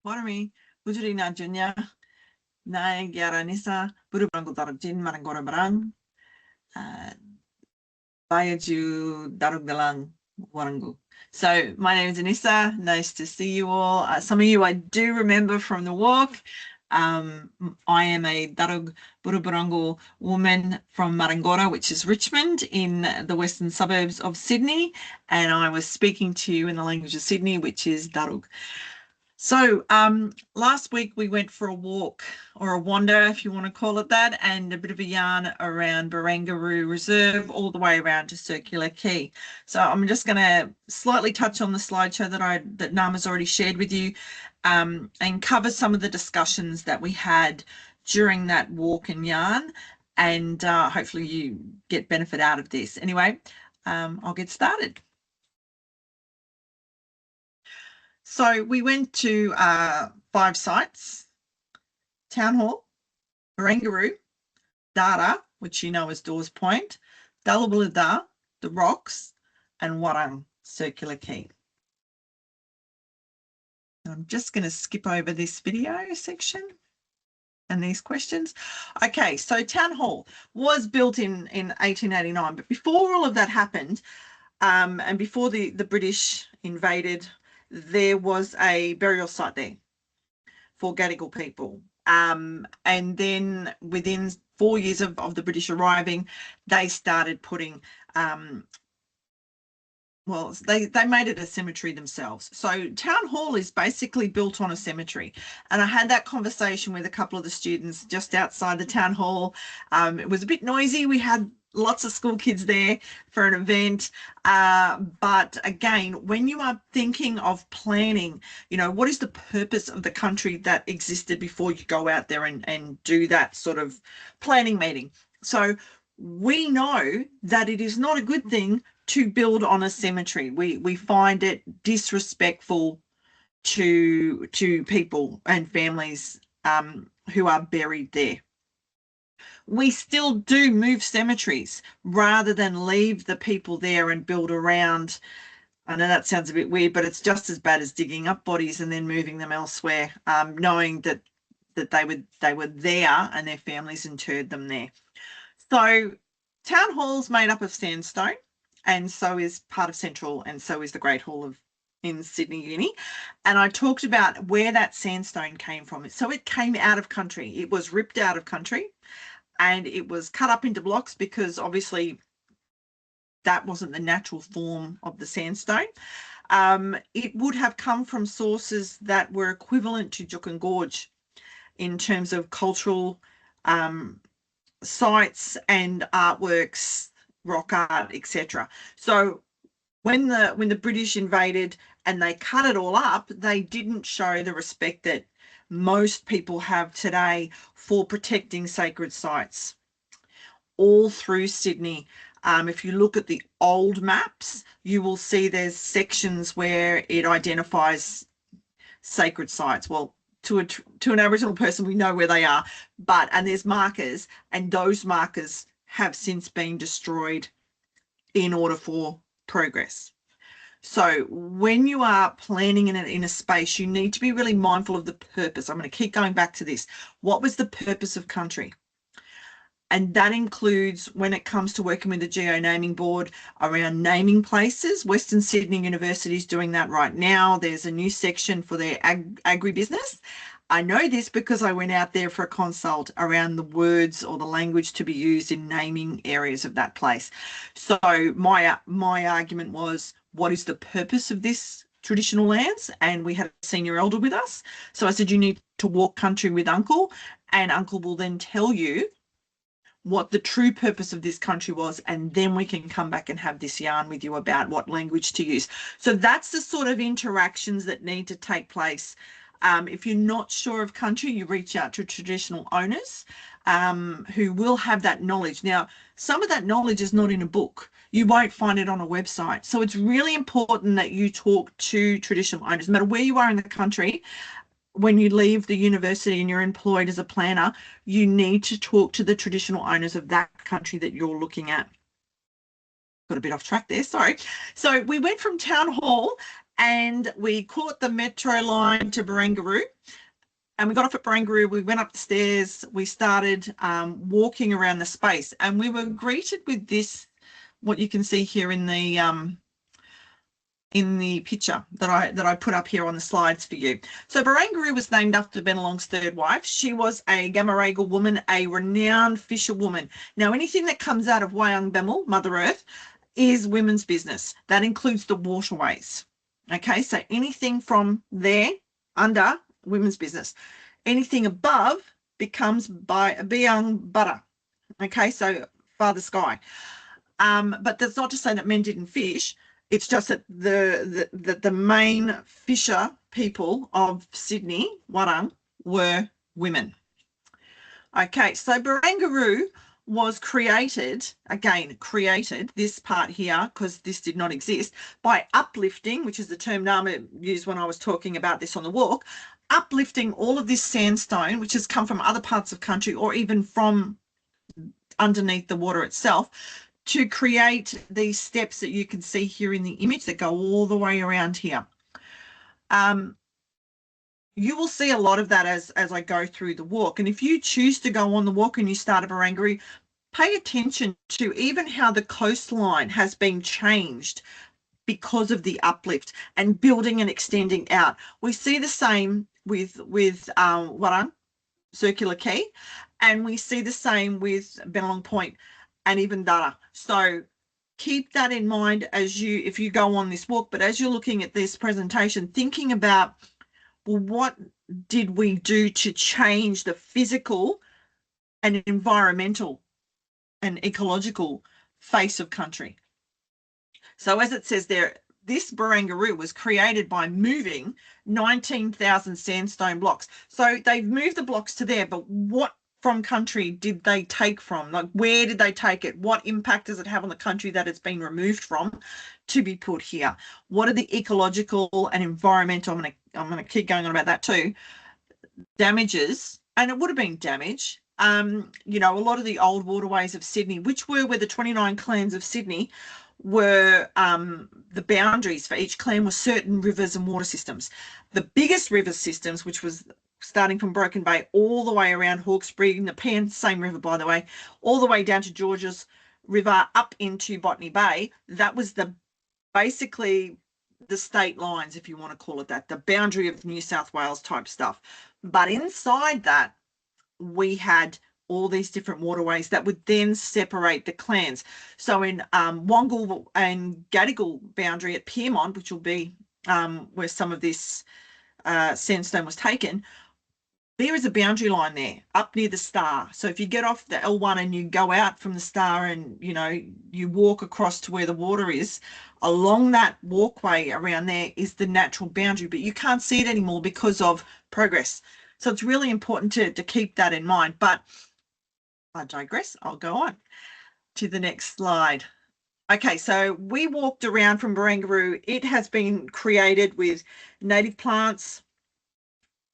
Warmi, bujuri na junya, na gyara nisa, buru barang darjin marang gora barang, bayaju darug dalang warangu. So my name is Anissa. Nice to see you all. Some of you I do remember from the walk. I am a Darug Burubarango woman from Marangora, which is Richmond in the western suburbs of Sydney. And I was speaking to you in the language of Sydney, which is Darug. So last week we went for a walk, or a wander if you want to call it that, and a bit of a yarn around Barangaroo Reserve all the way around to Circular Quay. So I'm just going to slightly touch on the slideshow that Nama's already shared with you, and cover some of the discussions that we had during that walk and yarn, and hopefully you get benefit out of this. Anyway, I'll get started. So we went to 5 sites: Town Hall, Barangaroo, Dara, which you know as Dawes Point, Dulawullada, The Rocks, and Warang, Circular Quay. I'm just going to skip over this video section and these questions. Okay, so Town Hall was built in 1889, but before all of that happened, and before the British invaded, there was a burial site there for Gadigal people. And then within 4 years of the British arriving, they started putting, well, they made it a cemetery themselves. So Town Hall is basically built on a cemetery. And I had that conversation with a couple of the students just outside the Town Hall. It was a bit noisy. We had lots of school kids there for an event. But again, when you are thinking of planning, you know, what is the purpose of the country that existed before you go out there and do that sort of planning meeting? So we know that it is not a good thing to build on a cemetery. We find it disrespectful to people and families who are buried there. We still do move cemeteries rather than leave the people there and build around. I know that sounds a bit weird, but it's just as bad as digging up bodies and then moving them elsewhere, knowing that they were there and their families interred them there. So Town Hall's made up of sandstone, and so is part of Central, and so is the Great Hall in Sydney Uni. And I talked about where that sandstone came from. So it came out of country. It was ripped out of country, and it was cut up into blocks because obviously that wasn't the natural form of the sandstone. It would have come from sources that were equivalent to Juukan Gorge in terms of cultural sites and artworks, rock art, etc. So when the British invaded and they cut it all up, they didn't show the respect that most people have today for protecting sacred sites all through Sydney. If you look at the old maps, you will see there's sections where it identifies sacred sites. Well, to an Aboriginal person, we know where they are, and there's markers, and those markers have since been destroyed in order for progress. So when you are planning in a space, you need to be really mindful of the purpose. I'm going to keep going back to this. What was the purpose of country? And that includes, when it comes to working with the Geo-Naming Board around naming places. Western Sydney University is doing that right now. There's a new section for their agribusiness. I know this because I went out there for a consult around the words or the language to be used in naming areas of that place. So my argument was, what is the purpose of this traditional lands? And we had a senior elder with us. So I said, you need to walk country with Uncle, and Uncle will then tell you what the true purpose of this country was, and then we can come back and have this yarn with you about what language to use. So that's the sort of interactions that need to take place. If you're not sure of country, you reach out to traditional owners who will have that knowledge. Now, some of that knowledge is not in a book. You won't find it on a website. So it's really important that you talk to traditional owners, no matter where you are in the country. When you leave the university and you're employed as a planner, you need to talk to the traditional owners of that country that you're looking at. Got a bit off track there, sorry. So we went from Town Hall, and we caught the metro line to Barangaroo. And we got off at Barangaroo, we went up the stairs, we started walking around the space, and we were greeted with this, what you can see here in the picture that I put up here on the slides for you. So Barangaroo was named after Bennelong's third wife. She was a Gamaragal woman, a renowned fisherwoman. Now, anything that comes out of Wayang Bemel, Mother Earth, is women's business. That includes the waterways. Okay, so anything from there under, women's business. Anything above becomes by Biang Butter. Okay, so Father Sky. But that's not to say that men didn't fish. It's just that the main fisher people of Sydney, Warang, were women. Okay, so Barangaroo was created, this part here, because this did not exist, by uplifting, which is the term Nama used when I was talking about this on the walk, uplifting all of this sandstone, which has come from other parts of country or even from underneath the water itself, to create these steps that you can see here in the image that go all the way around here. You will see a lot of that as I go through the walk. And if you choose to go on the walk and you start at Barangaroo, pay attention to even how the coastline has been changed because of the uplift and building and extending out. We see the same with Warang, Circular Quay, and we see the same with Bennelong Point and even Dara. So keep that in mind if you go on this walk, but as you're looking at this presentation, thinking about, well, what did we do to change the physical and environmental and ecological face of country? So as it says there, this Barangaroo was created by moving 19,000 sandstone blocks. So they've moved the blocks to there, but what from country did they take from? Like, where did they take it? What impact does it have on the country that it's been removed from to be put here? What are the ecological and environmental, I'm going to keep going on about that too, damages, and it would have been damage. You know, a lot of the old waterways of Sydney, which were where the 29 clans of Sydney were, the boundaries for each clan were certain rivers and water systems. The biggest river systems, which was starting from Broken Bay all the way around Hawkesbury, and the Pan, same river by the way, all the way down to Georges River up into Botany Bay, that was basically the state lines, if you want to call it that, the boundary of New South Wales type stuff. But inside that, we had all these different waterways that would then separate the clans. So in Wongal and Gadigal boundary at Pyrmont, which will be where some of this sandstone was taken, there is a boundary line there up near the Star. So if you get off the L1 and you go out from the Star and, you know, you walk across to where the water is, along that walkway around there is the natural boundary, but you can't see it anymore because of progress. So it's really important to keep that in mind. But I digress. I'll go on to the next slide. Okay, so we walked around from Barangaroo. It has been created with native plants.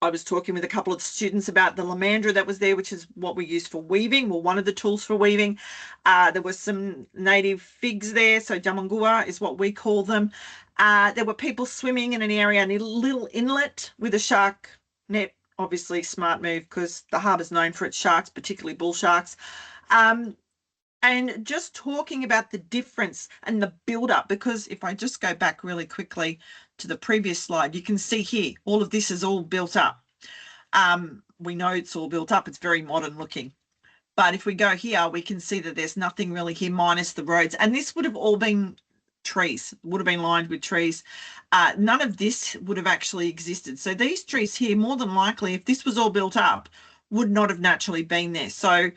I was talking with a couple of students about the lamandra that was there, which is what we use for weaving, well, one of the tools for weaving. There was some native figs there, so jamangua is what we call them. There were people swimming in an area, a little inlet with a shark net, obviously smart move because the harbour's known for its sharks, particularly bull sharks. And just talking about the difference and the build-up, because if I just go back really quickly to the previous slide, you can see here, all of this is all built up. We know it's all built up. It's very modern looking. But if we go here, we can see that there's nothing really here minus the roads. And this would have all been trees, would have been lined with trees. None of this would have actually existed. So these trees here, more than likely, if this was all built up, would not have naturally been there. So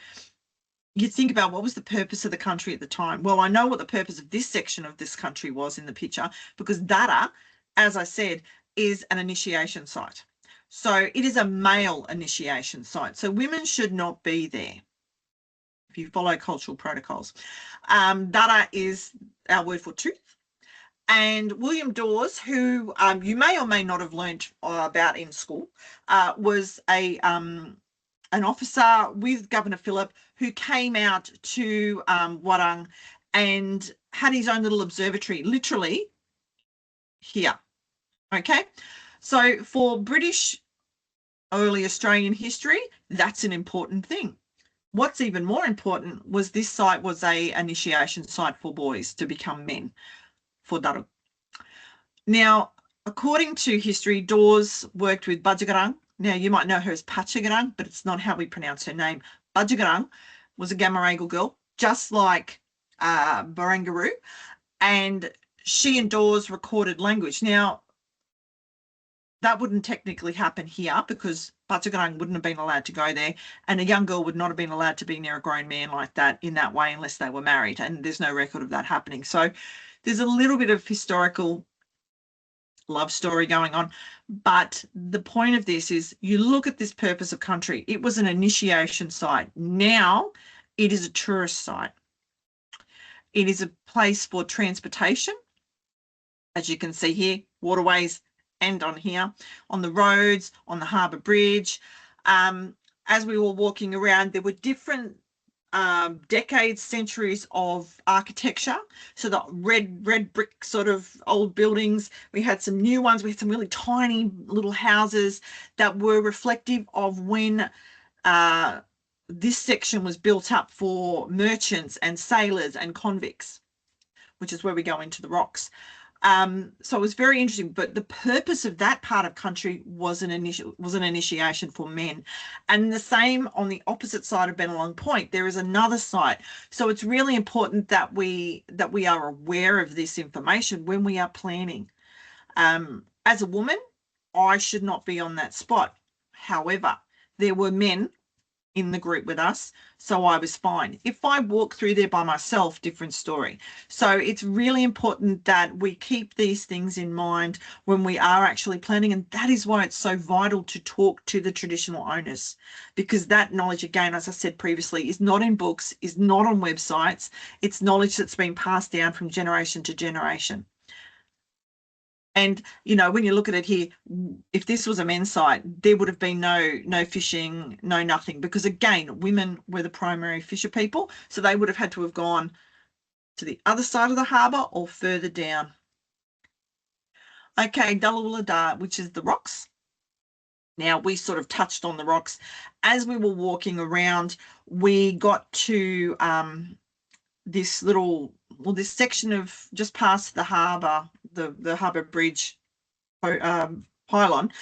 you think about what was the purpose of the country at the time. Well, I know what the purpose of this section of this country was in the picture, because Dara, as I said, is an initiation site. So it is a male initiation site. So women should not be there if you follow cultural protocols. Dara is our word for tooth. And William Dawes, who you may or may not have learnt about in school, was an officer with Governor Phillip who came out to Warang and had his own little observatory, literally here. Okay, so for British early Australian history, that's an important thing. What's even more important was this site was a initiation site for boys to become men for Darug. Now, according to history, Dawes worked with Bajagarang. Now, you might know her as Pachagarang, but it's not how we pronounce her name. Bajagarang was a Gamaragal girl, just like Barangaroo, and she and Dawes recorded language. Now, that wouldn't technically happen here because Bajagarang wouldn't have been allowed to go there, and a young girl would not have been allowed to be near a grown man like that in that way unless they were married, and there's no record of that happening. So there's a little bit of historical love story going on. But the point of this is you look at this purpose of country. It was an initiation site. Now it is a tourist site. It is a place for transportation. As you can see here, waterways and on here, on the roads, on the harbour bridge. As we were walking around, there were different decades, centuries of architecture. So the red brick sort of old buildings. We had some new ones. We had some really tiny little houses that were reflective of when this section was built up for merchants and sailors and convicts, which is where we go into the rocks. So it was very interesting, but the purpose of that part of country was an initiation for men. And the same on the opposite side of Bennelong Point, there is another site. So it's really important that we are aware of this information when we are planning. As a woman, I should not be on that spot. However, there were men in the group with us, so I was fine. If I walk through there by myself, different story. So it's really important that we keep these things in mind when we are actually planning, and that is why it's so vital to talk to the traditional owners, because that knowledge, again, as I said previously, is not in books, is not on websites. It's knowledge that's been passed down from generation to generation. And, you know, when you look at it here, if this was a men's site, there would have been no fishing, no nothing, because again, women were the primary fisher people. So they would have had to have gone to the other side of the harbour or further down. Okay, Dulawulla, which is the rocks. Now, we sort of touched on the rocks. As we were walking around, we got to this little, well, this section of just past the harbour, the harbour bridge pylon,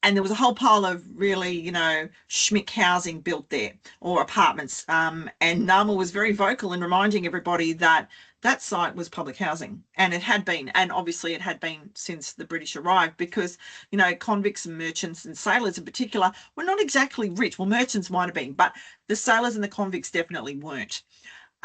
and there was a whole pile of really, you know, schmick housing built there, or apartments. And Nama was very vocal in reminding everybody that that site was public housing, and it had been, and obviously it had been since the British arrived, because, you know, convicts and merchants and sailors in particular were not exactly rich. Well, merchants might have been, but the sailors and the convicts definitely weren't.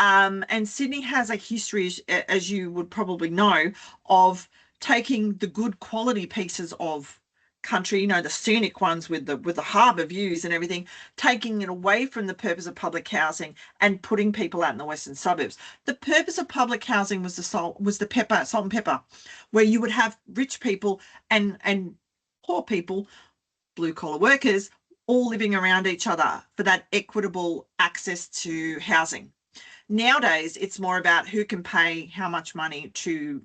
And Sydney has a history, as you would probably know, of taking the good quality pieces of country, you know, the scenic ones with the harbour views and everything, taking it away from the purpose of public housing and putting people out in the western suburbs. The purpose of public housing was the salt and pepper, where you would have rich people and poor people, blue collar workers, all living around each other for that equitable access to housing. Nowadays, it's more about who can pay how much money to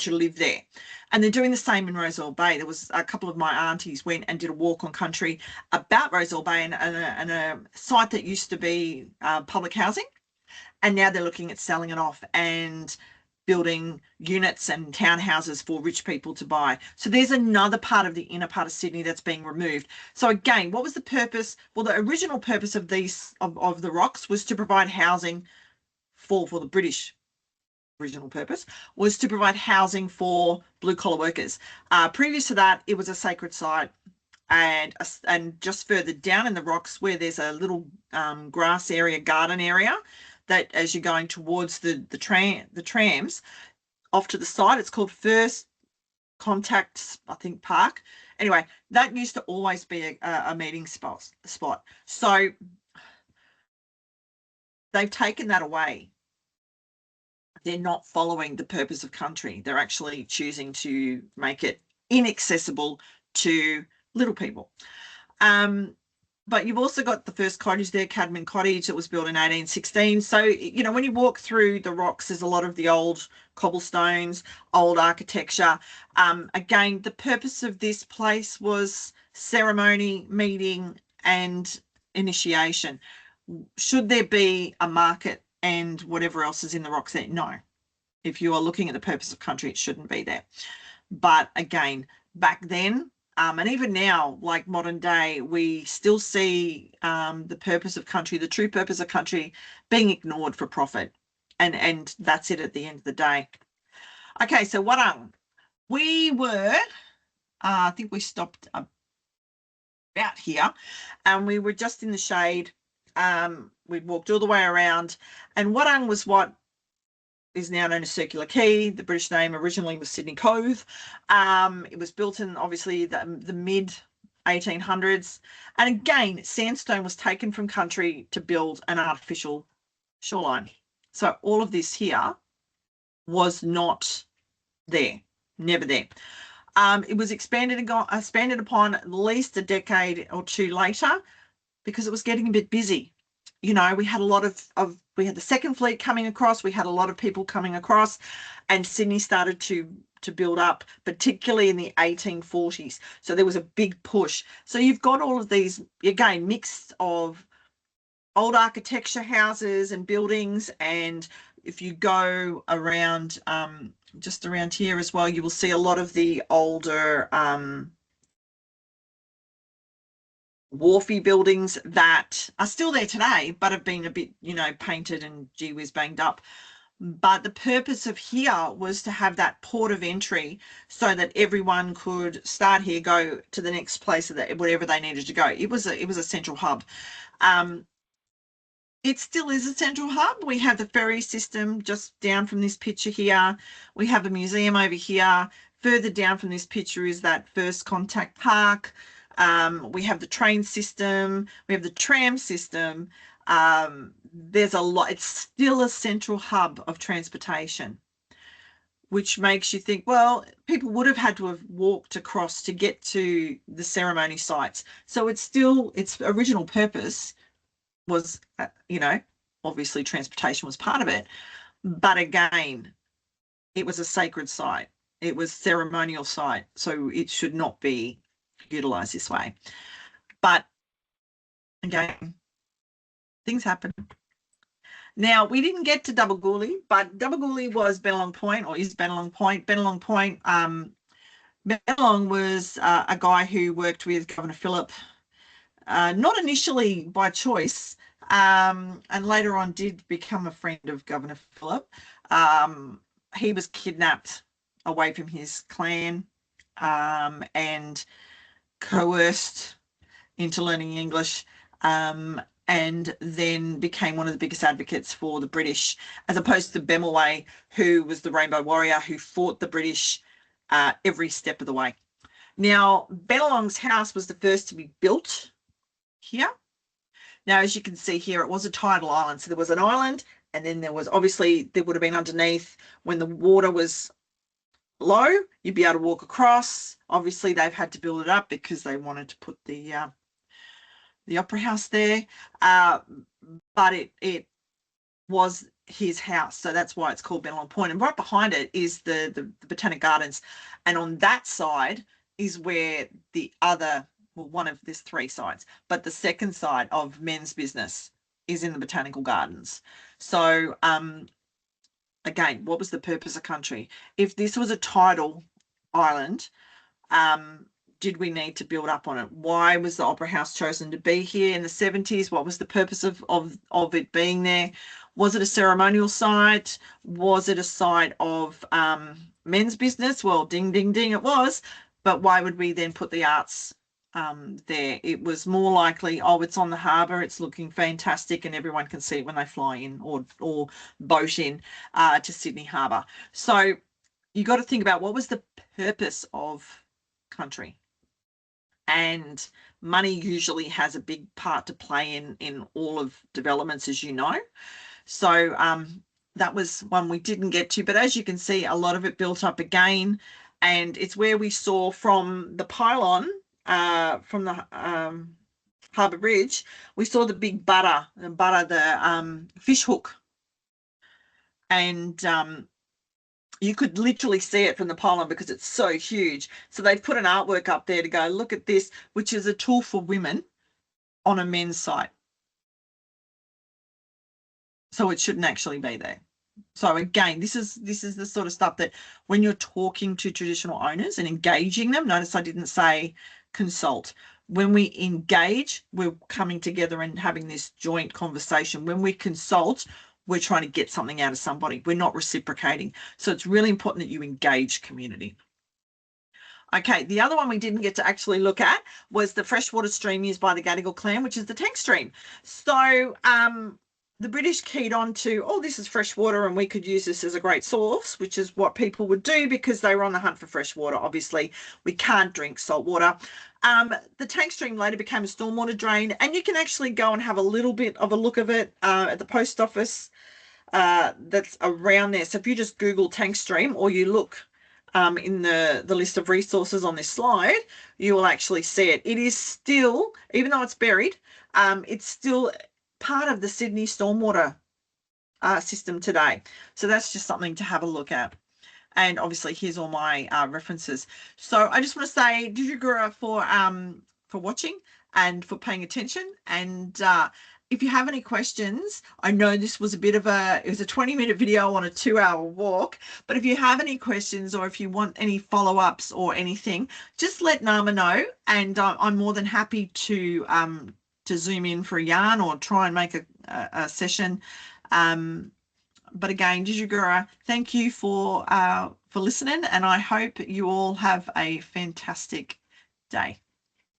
live there. And they're doing the same in Roselle Bay. There was a couple of my aunties went and did a walk on country about Roselle Bay and a site that used to be public housing. And now they're looking at selling it off and building units and townhouses for rich people to buy. So there's another part of the inner part of Sydney that's being removed. So again, what was the purpose? Well, the original purpose of these of the rocks was to provide housing for the British. Original purpose was to provide housing for blue collar workers. Previous to that, it was a sacred site, and just further down in the rocks where there's a little grass area, garden area, that as you're going towards the trams off to the side, it's called First Contact, I think, Park. Anyway, that used to always be a meeting spot. So they've taken that away. They're not following the purpose of country. They're actually choosing to make it inaccessible to little people. But you've also got the first cottage there, Cadman Cottage, that was built in 1816. So, you know, when you walk through the rocks, there's a lot of the old cobblestones, old architecture. Again, the purpose of this place was ceremony, meeting, and initiation. Should there be a market and whatever else is in the rocks there? No. If you are looking at the purpose of country, it shouldn't be there. But again, back then, and even now, like modern day, we still see the purpose of country, the true purpose of country, being ignored for profit. And that's it at the end of the day. Okay, so Warang, we were, I think we stopped about here, and we were just in the shade. We walked all the way around, and Warang was what is now known as Circular Quay. The British name originally was Sydney Cove. It was built in obviously the mid 1800s. And again, sandstone was taken from country to build an artificial shoreline. So all of this here was not there, never there. It was expanded upon at least a decade or two later because it was getting a bit busy. You know, we had a lot of we had the second fleet coming across, we had a lot of people coming across, and Sydney started to build up, particularly in the 1840s. So there was a big push. So you've got all of these, again, mix of old architecture, houses and buildings. And if you go around, just around here as well, you will see a lot of the older wharfy buildings that are still there today, but have been a bit, you know, painted and gee whiz banged up. But the purpose of here was to have that port of entry so that everyone could start here, go to the next place, that wherever they needed to go. It was a central hub. It still is a central hub. We have the ferry system just down from this picture here. We have a museum over here. Further down from this picture is that First Contact Park. We have the train system. We have the tram system. There's a lot. It's still a central hub of transportation, which makes you think, well, people would have had to have walked across to get to the ceremony sites. So it's still, its original purpose was, you know, obviously transportation was part of it. But again, it was a sacred site. It was ceremonial site. So it should not be utilized this way. But again, things happen. Now, we didn't get to Dabaguli, but Dabaguli was Bennelong Point, or is Bennelong Point. Bennelong Point, Bennelong was a guy who worked with Governor Phillip, not initially by choice, and later on did become a friend of Governor Phillip. He was kidnapped away from his clan and coerced into learning English, and then became one of the biggest advocates for the British, as opposed to Bemelway, who was the Rainbow Warrior who fought the British every step of the way. Now, Bennelong's house was the first to be built here. Now, as you can see here, it was a tidal island. So there was an island, and then there was, obviously, there would have been underneath when the water was low, you'd be able to walk across. Obviously, they've had to build it up because they wanted to put the opera house there. But it was his house, so that's why it's called Bennelong Point. And right behind it is the Botanic Gardens, and on that side is where the other, well, one of, there's three sides, but the second side of men's business is in the Botanical Gardens. So again, what was the purpose of country? If this was a tidal island, did we need to build up on it? Why was the Opera House chosen to be here in the 70s? What was the purpose of it being there? Was it a ceremonial site? Was it a site of men's business? Well, ding, ding, ding, it was. But why would we then put the arts there? It was more likely, oh, it's on the harbour, it's looking fantastic, and everyone can see it when they fly in or boat in to Sydney Harbour. So you got to think about what was the purpose of country. And money usually has a big part to play in all of developments, as you know. So that was one we didn't get to, but as you can see, a lot of it built up again, and it's where we saw from the pylon, from the Harbour Bridge, we saw the big the fish hook. And you could literally see it from the pylon because it's so huge. So they've put an artwork up there to go, look at this, which is a tool for women on a men's site. So it shouldn't actually be there. So again, this is the sort of stuff that when you're talking to traditional owners and engaging them, notice I didn't say consult. When we engage, we're coming together and having this joint conversation. When we consult, we're trying to get something out of somebody. We're not reciprocating. So it's really important that you engage community. Okay, the other one we didn't get to actually look at was the freshwater stream used by the Gadigal clan, which is the tank stream. So the British keyed on to, oh, this is fresh water and we could use this as a great source, which is what people would do because they were on the hunt for fresh water. Obviously, we can't drink salt water. The tank stream later became a stormwater drain, and you can actually go and have a little bit of a look of it at the post office that's around there. So if you just Google tank stream or you look in the list of resources on this slide, you will actually see it. It is still, even though it's buried, it's still part of the Sydney stormwater system today. So that's just something to have a look at. And obviously, here's all my references. So I just want to say, Didjagura for watching and for paying attention. And if you have any questions, I know this was it was a 20-minute video on a 2-hour walk, but if you have any questions or if you want any follow-ups or anything, just let Nama know, and I'm more than happy to zoom in for a yarn or try and make a session. But again, Didjagura, thank you for listening, and I hope you all have a fantastic day.